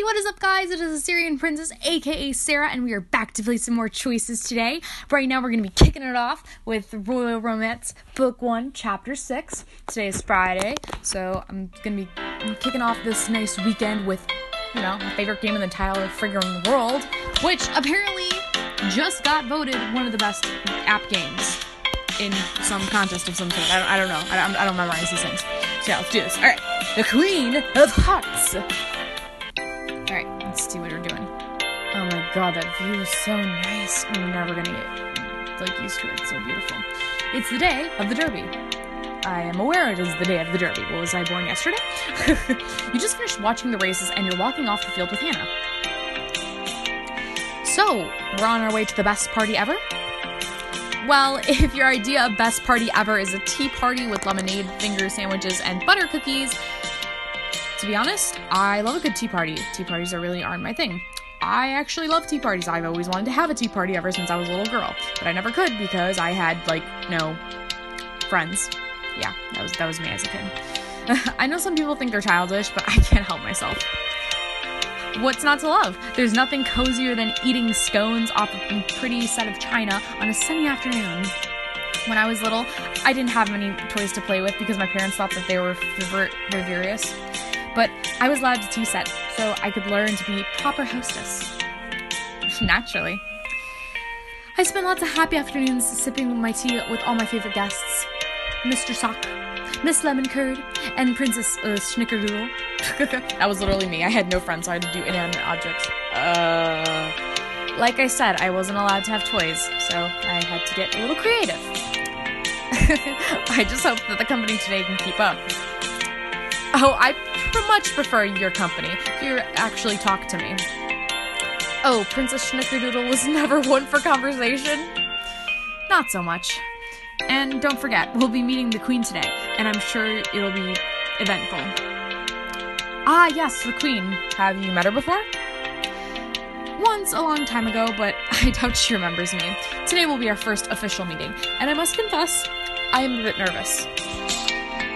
Hey, what is up, guys? It is Assyrian Princess, aka Sarah, and we are back to play some more choices today. Right now, we're going to be kicking it off with Royal Romance, Book 1, Chapter 6. Today is Friday, so I'm going to be kicking off this nice weekend with, my favorite game in the entire friggin' world, which apparently just got voted one of the best app games in some contest of some sort. I don't know. I don't memorize these things. So yeah, let's do this. All right. The Queen of Hearts. Alright, let's see what we're doing. Oh my god, that view is so nice. I'm never gonna get, used to it. It's so beautiful. It's the day of the Derby. I am aware it is the day of the Derby. Well, was I born yesterday? You just finished watching the races and you're walking off the field with Hannah. So, we're on our way to the best party ever? Well, if your idea of best party ever is a tea party with lemonade, finger sandwiches, and butter cookies, to be honest, I love a good tea party. Tea parties really aren't my thing. I actually love tea parties. I've always wanted to have a tea party ever since I was a little girl, but I never could because I had, no friends. Yeah, that was me as a kid. I know some people think they're childish, but I can't help myself. What's not to love? There's nothing cozier than eating scones off a pretty set of china on a sunny afternoon. When I was little, I didn't have many toys to play with because my parents thought that they were frivolous. But I was allowed to tea set, so I could learn to be proper hostess. Naturally. I spent lots of happy afternoons sipping my tea with all my favorite guests. Mr. Sock, Miss Lemon Curd, and Princess Snickerdoodle. That was literally me. I had no friends, so I had to do inanimate objects. Like I said, I wasn't allowed to have toys, so I had to get a little creative. I just hope that the company today can keep up. Oh, I much prefer your company. You actually talk to me. Oh, Princess Snickerdoodle was never one for conversation. Not so much. And don't forget, we'll be meeting the Queen today, and I'm sure it'll be eventful. Ah, yes, the Queen. Have you met her before? Once, a long time ago, but I doubt she remembers me. Today will be our first official meeting, and I must confess, I am a bit nervous.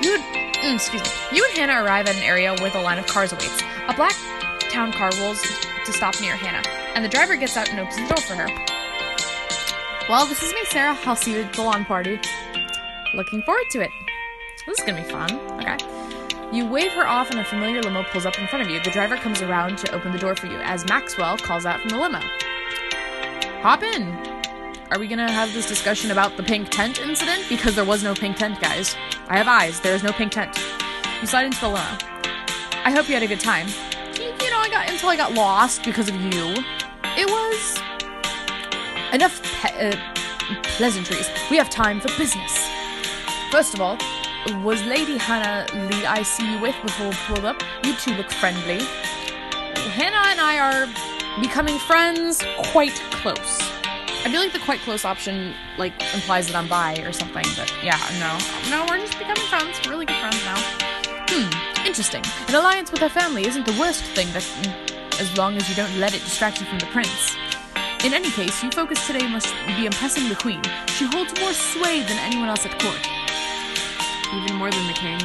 You and Hannah arrive at an area with a line of cars awaits. A black town car rolls to stop near Hannah, and the driver gets out and opens the door for her. Well, this is me, Sarah. I'll see you at the lawn party. Looking forward to it. This is gonna be fun. Okay. You wave her off and a familiar limo pulls up in front of you. The driver comes around to open the door for you as Maxwell calls out from the limo. Hop in. Are we gonna have this discussion about the pink tent incident? Because there was no pink tent, guys. I have eyes. There is no pink tent. You slide into the limo. I hope you had a good time. I got lost because of you. It was enough pleasantries. We have time for business. First of all, was Lady Hannah Lee I see you with before we pulled up? You two look friendly. Hannah and I are becoming friends quite close. I feel like the quite close option, implies that I'm bi or something, but yeah, no, we're just becoming friends. We're really good friends now. Interesting. An alliance with her family isn't the worst thing, as long as you don't let it distract you from the prince. In any case, your focus today must be impressing the Queen. She holds more sway than anyone else at court. Even more than the king.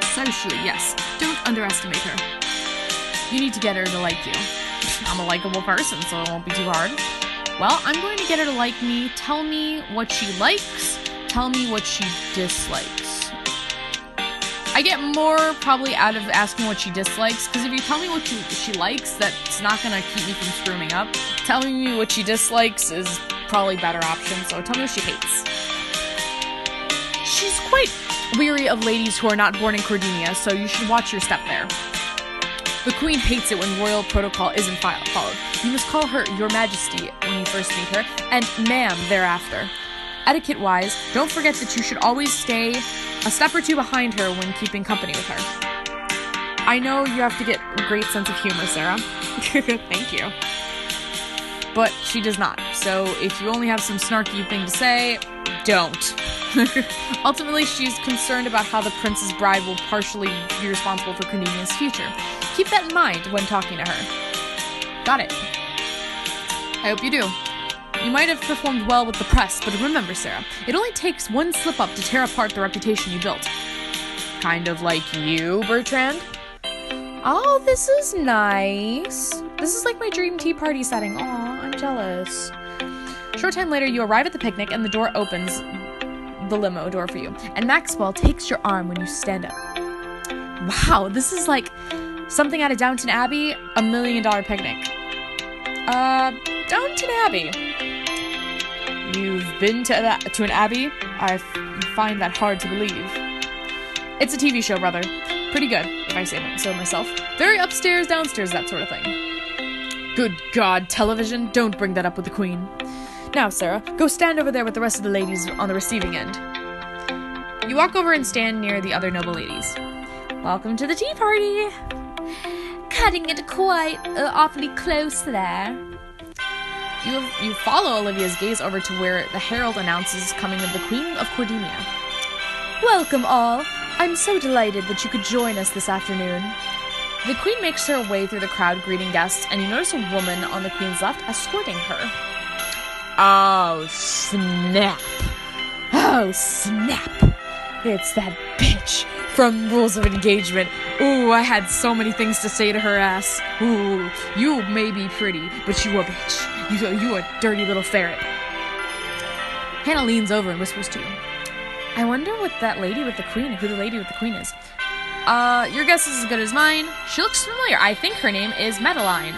Socially, yes. Don't underestimate her. You need to get her to like you. I'm a likable person, so it won't be too hard. Well, I'm going to get her to like me. Tell me what she likes. Tell me what she dislikes. I get more probably out of asking what she dislikes, because if you tell me what she likes, that's not going to keep me from screwing up. Telling me what she dislikes is probably a better option, so tell me what she hates. She's quite weary of ladies who are not born in Cordinia, so you should watch your step there. The Queen hates it when royal protocol isn't followed. You must call her Your Majesty when you first meet her, and Ma'am thereafter. Etiquette-wise, don't forget that you should always stay a step or two behind her when keeping company with her. I know you have to get a great sense of humor, Sarah. Thank you. But she does not, so if you only have some snarky thing to say, don't. Ultimately, she's concerned about how the prince's bride will partially be responsible for Cordinia's future. Keep that in mind when talking to her. Got it. I hope you do. You might have performed well with the press, but remember, Sarah, it only takes one slip-up to tear apart the reputation you built. Kind of like you, Bertrand? Oh, this is nice. This is like my dream tea party setting. Aw, I'm jealous. Short time later, you arrive at the picnic and the door opens, the limo door for you. And Maxwell takes your arm when you stand up. Wow, this is like something out of Downton Abbey, $1 million picnic. Downton Abbey. You've been to an abbey? I find that hard to believe. It's a TV show, brother. Pretty good, if I say so myself. Very upstairs, downstairs, that sort of thing. Good God, television, don't bring that up with the Queen. Now, Sarah, go stand over there with the rest of the ladies on the receiving end. You walk over and stand near the other noble ladies. Welcome to the tea party. Cutting it quite awfully close there. You follow Olivia's gaze over to where the herald announces coming of the Queen of Cordelia. Welcome all. I'm so delighted that you could join us this afternoon. The Queen makes her way through the crowd greeting guests, and you notice a woman on the Queen's left escorting her. Oh, snap. Oh, snap. It's that bitch from Rules of Engagement. Ooh, I had so many things to say to her ass. Ooh, you may be pretty, but you a bitch. You a dirty little ferret. Hannah leans over and whispers to you. I wonder what that lady with the Queen, who the lady with the Queen is. Your guess is as good as mine. She looks familiar. I think her name is Madeline.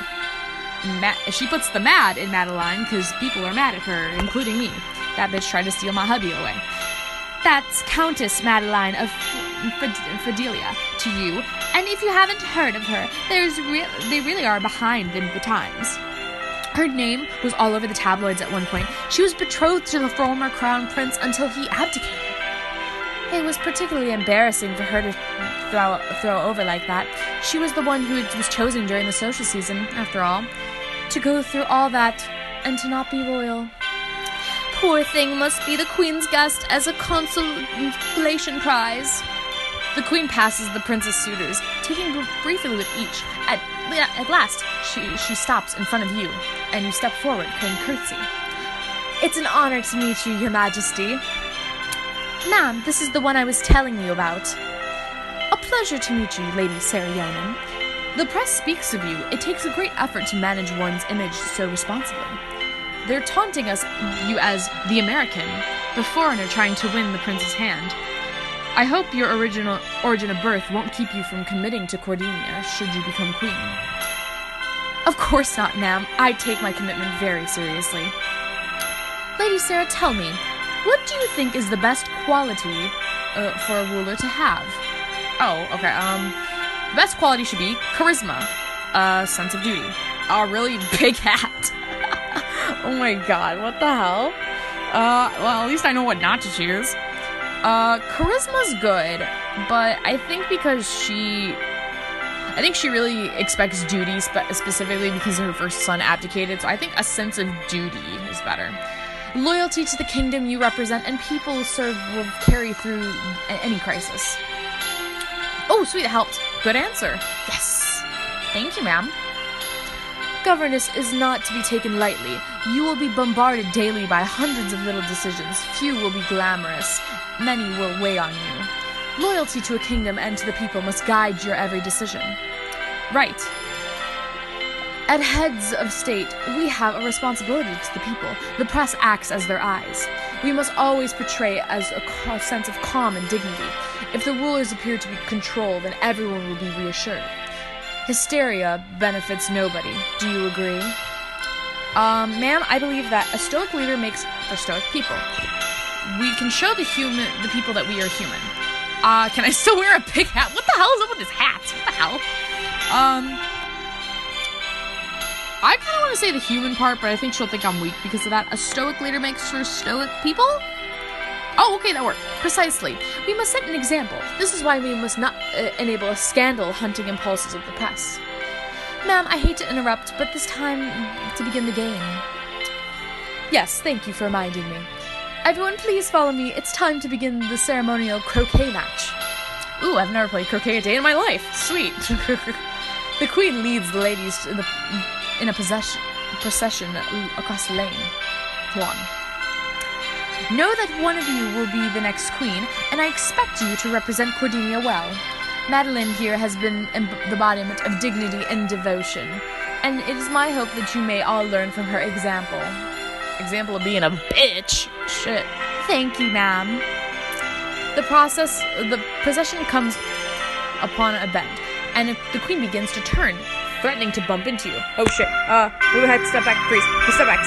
She puts the mad in Madeline because people are mad at her, including me. That bitch tried to steal my hubby away. That's Countess Madeline of Fidelia to you. And if you haven't heard of her, they really are behind the times. Her name was all over the tabloids at one point. She was betrothed to the former crown prince until he abdicated. It was particularly embarrassing for her to throw over like that. She was the one who was chosen during the social season, after all. To go through all that and to not be royal. Poor thing must be the Queen's guest as a consolation prize. The Queen passes the prince's suitors, taking briefly with each. At last, she stops in front of you, and you step forward and curtsy. It's an honor to meet you, Your Majesty. Ma'am, this is the one I was telling you about. A pleasure to meet you, Lady Sarah Yonan. The press speaks of you. It takes a great effort to manage one's image so responsibly. They're taunting you as the American, the foreigner trying to win the prince's hand. I hope your origin of birth won't keep you from committing to Cordelia should you become queen. Of course not, ma'am. I take my commitment very seriously. Lady Sarah, tell me, what do you think is the best quality for a ruler to have? Oh, okay, the best quality should be charisma, sense of duty, a really big hat. Oh my god, what the hell? Well, at least I know what not to choose. Charisma's good, but I think because she really expects duty, specifically because her first son abdicated, so I think a sense of duty is better. Loyalty to the kingdom you represent and people you serve will carry through any crisis. Oh, sweet, it helped. Good answer. Yes. Thank you, ma'am. Governess is not to be taken lightly. You will be bombarded daily by hundreds of little decisions. Few will be glamorous. Many will weigh on you. Loyalty to a kingdom and to the people must guide your every decision. Right. At heads of state, we have a responsibility to the people. The press acts as their eyes. We must always portray as a sense of calm and dignity. If the rulers appear to be controlled, then everyone will be reassured. Hysteria benefits nobody. Do you agree? Ma'am, I believe that a stoic leader makes for stoic people. We can show the people that we are human. Can I still wear a big hat? What the hell is up with this hat? What the hell? I kind of want to say the human part, but I think she'll think I'm weak because of that. A stoic leader makes for stoic people? Oh, okay, that worked. Precisely. We must set an example. This is why we must not enable a scandal-hunting impulses of the press. Ma'am, I hate to interrupt, but this time to begin the game. Yes, thank you for reminding me. Everyone, please follow me. It's time to begin the ceremonial croquet match. Ooh, I've never played croquet a day in my life. Sweet. The queen leads the ladies in a procession across the lane. 1. Know that one of you will be the next queen, and I expect you to represent Cordelia well. Madeline here has been the embodiment of dignity and devotion, and it is my hope that you may all learn from her example. Example of being a bitch. Shit. Thank you, ma'am. The procession comes upon a bend, and the queen begins to turn, threatening to bump into you. Oh shit. Move ahead, step back, freeze. Step back.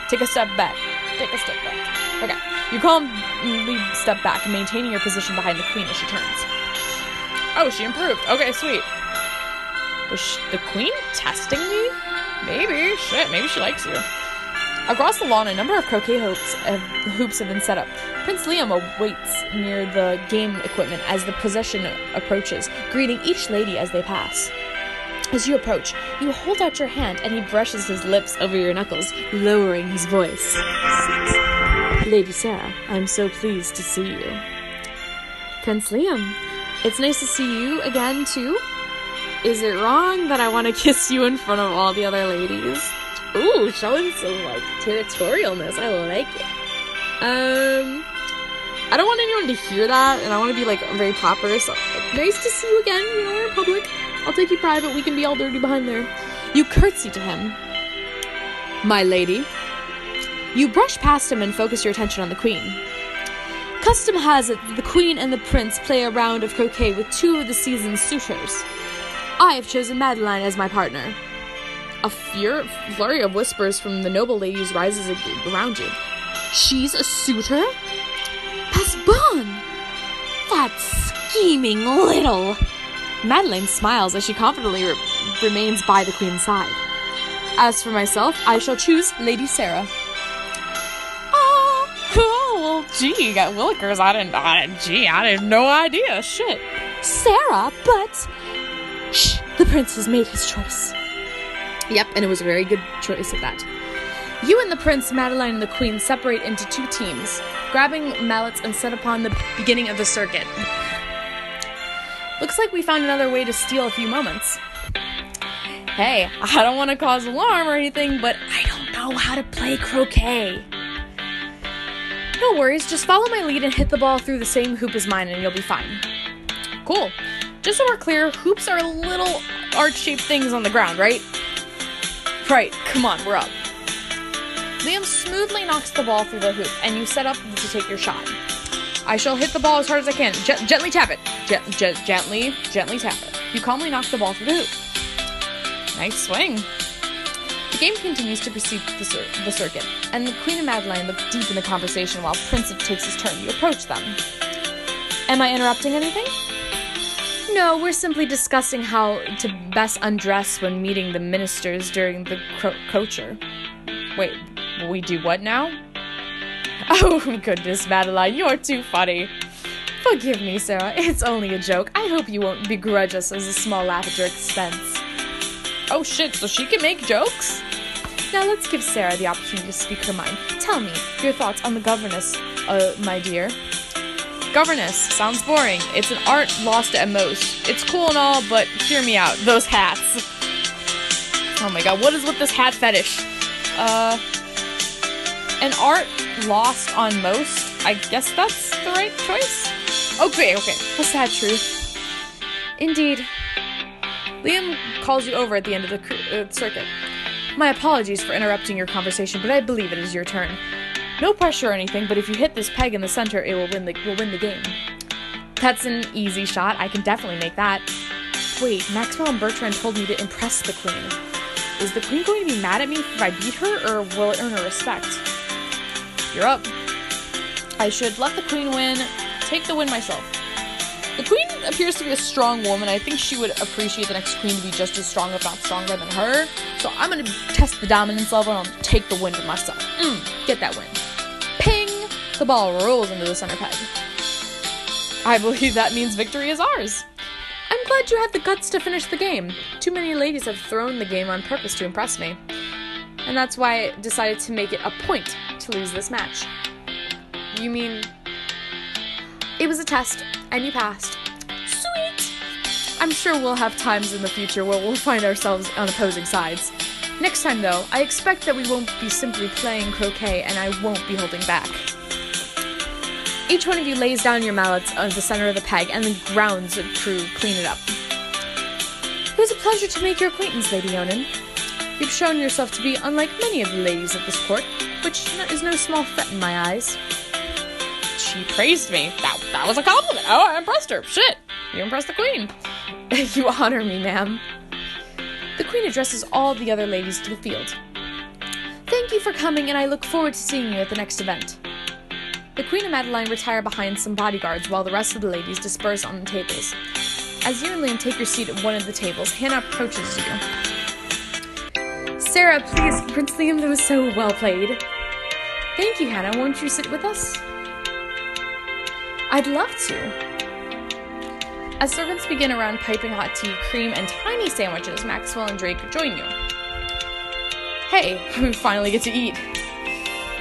Take a step back. Okay. You calmly step back, maintaining your position behind the queen as she turns. Oh, she improved. Okay, sweet. Was the queen testing me? Maybe. Shit, maybe she likes you. Across the lawn, a number of croquet hoops have been set up. Prince Liam awaits near the game equipment as the procession approaches, greeting each lady as they pass. As you approach, you hold out your hand and he brushes his lips over your knuckles, lowering his voice. Lady Sarah, I'm so pleased to see you. Prince Liam, it's nice to see you again, too. Is it wrong that I want to kiss you in front of all the other ladies? Ooh, showing some, territorialness. I like it. I don't want anyone to hear that, and I want to be, very proper, so nice to see you again, we're in public. I'll take you private, we can be all dirty behind there. You curtsy to him. My lady. You brush past him and focus your attention on the queen. Custom has it that the queen and the prince play a round of croquet with two of the season's suitors. I have chosen Madeline as my partner. A flurry of whispers from the noble ladies rises around you. She's a suitor? Pas bon! That scheming little... Madeline smiles as she confidently remains by the queen's side. As for myself, I shall choose Lady Sarah. Oh, well, gee, you got Willikers. I had no idea. Shit. Sarah, but... Shh, the prince has made his choice. Yep, and it was a very good choice at that. You and the prince, Madeline, and the queen separate into two teams, grabbing mallets and set upon the beginning of the circuit. Looks like we found another way to steal a few moments. Hey, I don't want to cause alarm or anything, but I don't know how to play croquet. No worries, just follow my lead and hit the ball through the same hoop as mine and you'll be fine. Cool. Just so we're clear, hoops are little arch-shaped things on the ground, right? Right, come on, we're up. Liam smoothly knocks the ball through the hoop, and you set up to take your shot. I shall hit the ball as hard as I can. Gently tap it. Gently tap it. You calmly knock the ball through the hoop. Nice swing. The game continues to proceed the circuit, and the Queen and Madeline look deep in the conversation while Prince takes his turn. You approach them. Am I interrupting anything? No, we're simply discussing how to best undress when meeting the ministers during the culture. Wait, we do what now? Oh, goodness, Madeline, you're too funny. Forgive me, Sarah, it's only a joke. I hope you won't begrudge us as a small laugh at your expense. Oh shit, so she can make jokes? Now let's give Sarah the opportunity to speak her mind. Tell me your thoughts on the governess, my dear. Governess sounds boring. It's an art lost at most. It's cool and all, but hear me out. Those hats. Oh my god, what is with this hat fetish? An art lost on most? I guess that's the right choice? Okay. A sad truth. Indeed. Liam calls you over at the end of the circuit. My apologies for interrupting your conversation, but I believe it is your turn. No pressure or anything, but if you hit this peg in the center, it will win the game. That's an easy shot. I can definitely make that. Wait, Maxwell and Bertrand told me to impress the queen. Is the queen going to be mad at me if I beat her, or will it earn her respect? You're up. I should let the queen win, take the win myself. The queen appears to be a strong woman. I think she would appreciate the next queen to be just as strong, if not stronger than her. So I'm going to test the dominance level and I'll take the win for myself. Get that win. Ping! The ball rolls into the center peg. I believe that means victory is ours. I'm glad you had the guts to finish the game. Too many ladies have thrown the game on purpose to impress me. And that's why I decided to make it a point to lose this match. You mean... It was a test, and you passed. Sweet! I'm sure we'll have times in the future where we'll find ourselves on opposing sides. Next time, though, I expect that we won't be simply playing croquet, and I won't be holding back. Each one of you lays down your mallets on the center of the peg and then grounds the crew clean it up. It was a pleasure to make your acquaintance, Lady Yonan. You've shown yourself to be unlike many of the ladies of this court, which is no small threat in my eyes. She praised me. That was a compliment. Oh, I impressed her. Shit. You impressed the queen. You honor me, ma'am. The queen addresses all the other ladies to the field. Thank you for coming, and I look forward to seeing you at the next event. The Queen and Madeline retire behind some bodyguards while the rest of the ladies disperse on the tables. As you and Liam take your seat at one of the tables, Hannah approaches you. Sarah, please, Prince Liam, that was so well played. Thank you, Hannah. Won't you sit with us? I'd love to. As servants begin around piping hot tea, cream, and tiny sandwiches, Maxwell and Drake join you. Hey, we finally get to eat.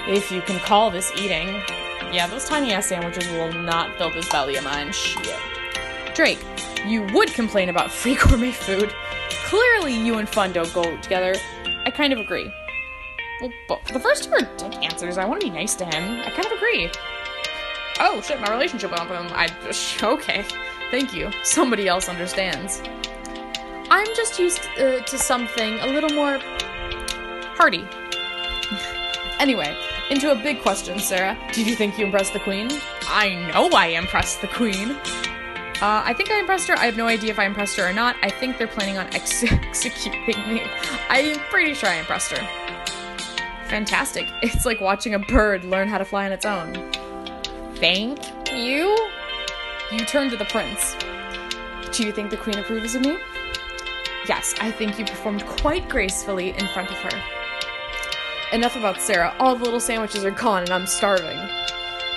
If you can call this eating. Yeah, those tiny-ass sandwiches will not fill this belly of mine. Shit. Drake, you would complain about free gourmet food. Clearly, you and fun don't go together. I kind of agree. Well, but the first two are dick answers. I want to be nice to him. I kind of agree. Oh, shit, my relationship went up with him. Okay. Thank you. Somebody else understands. I'm just used to something a little more hearty. Anyway, into a big question, Sarah. Did you think you impressed the queen? I know I impressed the queen. I think I impressed her. I have no idea if I impressed her or not. I think they're planning on executing me. I'm pretty sure I impressed her. Fantastic. It's like watching a bird learn how to fly on its own. Thank you? You turn to the prince. Do you think the queen approves of me? Yes, I think you performed quite gracefully in front of her. Enough about Sarah. All the little sandwiches are gone and I'm starving.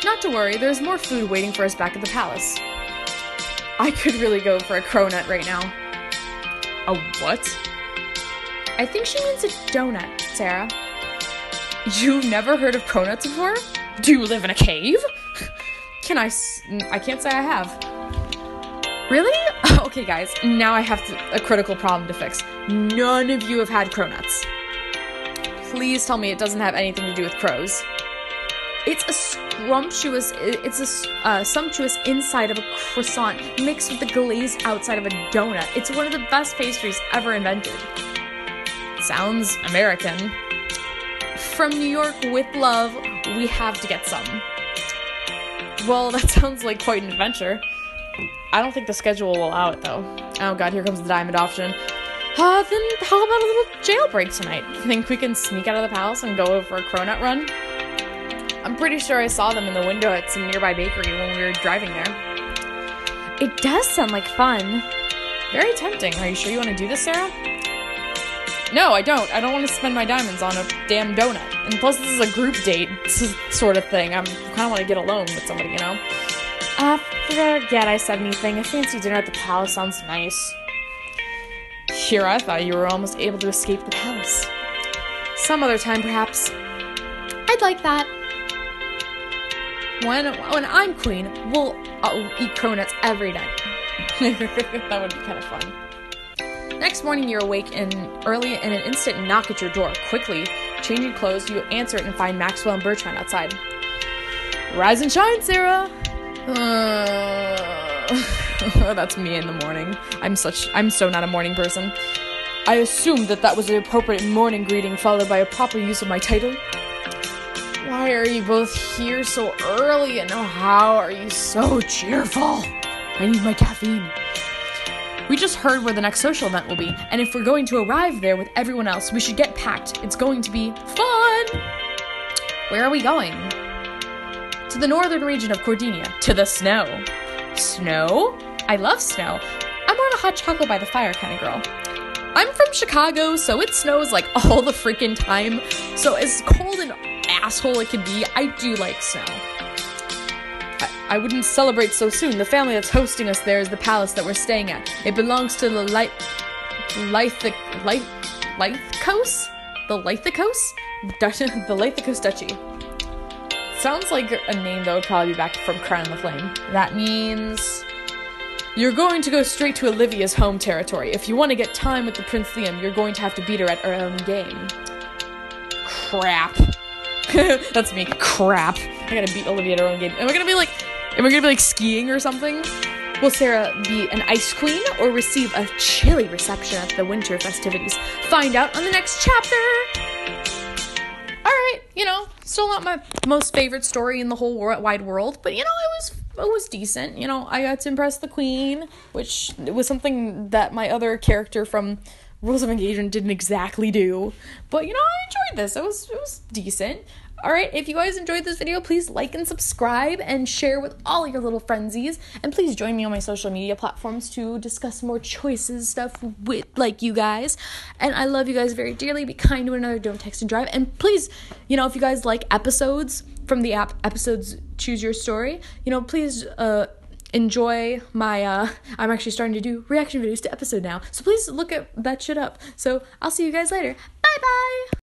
Not to worry, there's more food waiting for us back at the palace. I could really go for a cronut right now. A what? I think she means a donut, Sarah. You've never heard of cronuts before? Do you live in a cave? I can't say I have. Really? Okay, guys, now I have a critical problem to fix. None of you have had cronuts. Please tell me it doesn't have anything to do with crows. It's a sumptuous inside of a croissant mixed with the glazed outside of a donut. It's one of the best pastries ever invented. Sounds American. From New York with love, we have to get some. Well, that sounds like quite an adventure. I don't think the schedule will allow it, though. Oh god, here comes the diamond option. Then how about a little jailbreak tonight? Think we can sneak out of the palace and go for a cronut run? I'm pretty sure I saw them in the window at some nearby bakery when we were driving there. It does sound like fun. Very tempting. Are you sure you want to do this, Sarah? No, I don't. I don't want to spend my diamonds on a damn donut. And plus, this is a group date sort of thing. I kind of want to get alone with somebody, you know? Forget I said anything. A fancy dinner at the palace sounds nice. Here, I thought you were almost able to escape the palace. Some other time, perhaps. I'd like that. When I'm queen, we'll eat cronuts every night. That would be kind of fun. Next morning, you're awake early and an instant knock at your door. Quickly, changing clothes, you answer it and find Maxwell and Bertrand outside. Rise and shine, Sarah! That's me in the morning. I'm so not a morning person. I assumed that was the appropriate morning greeting followed by a proper use of my title. Why are you both here so early and how are you so cheerful? I need my caffeine. We just heard where the next social event will be, and if we're going to arrive there with everyone else, we should get packed. It's going to be fun! Where are we going? To the northern region of Cordinia. To the snow. Snow? I love snow. I'm more of a hot chocolate by the fire kind of girl. I'm from Chicago, so it snows like all the freaking time. So as cold and asshole it can be, I do like snow. I wouldn't celebrate so soon. The family that's hosting us there is the palace that we're staying at. It belongs to the Lythicos? The Lythicos? The Lythicos Duchy. Sounds like a name that would probably be back from Crown the Flame. That means you're going to go straight to Olivia's home territory. If you want to get time with the Prince Liam, you're going to have to beat her at her own game. Crap. That's me. Crap. I gotta beat Olivia at her own game. Am I gonna be like skiing or something? Will Sarah be an ice queen or receive a chilly reception at the winter festivities? Find out on the next chapter. Alright, still not my most favorite story in the whole wide world, but it was decent. I got to impress the queen, which was something that my other character from Rules of Engagement didn't exactly do. But, I enjoyed this. It was decent. Alright, if you guys enjoyed this video, please like and subscribe and share with all your little friendsies. And please join me on my social media platforms to discuss more choices stuff with, you guys. And I love you guys very dearly. Be kind to one another. Don't text and drive. And please, if you guys like episodes from the app, Episodes Choose Your Story, please, enjoy my, I'm actually starting to do reaction videos to episode now. So please look at that shit up. So I'll see you guys later. Bye-bye!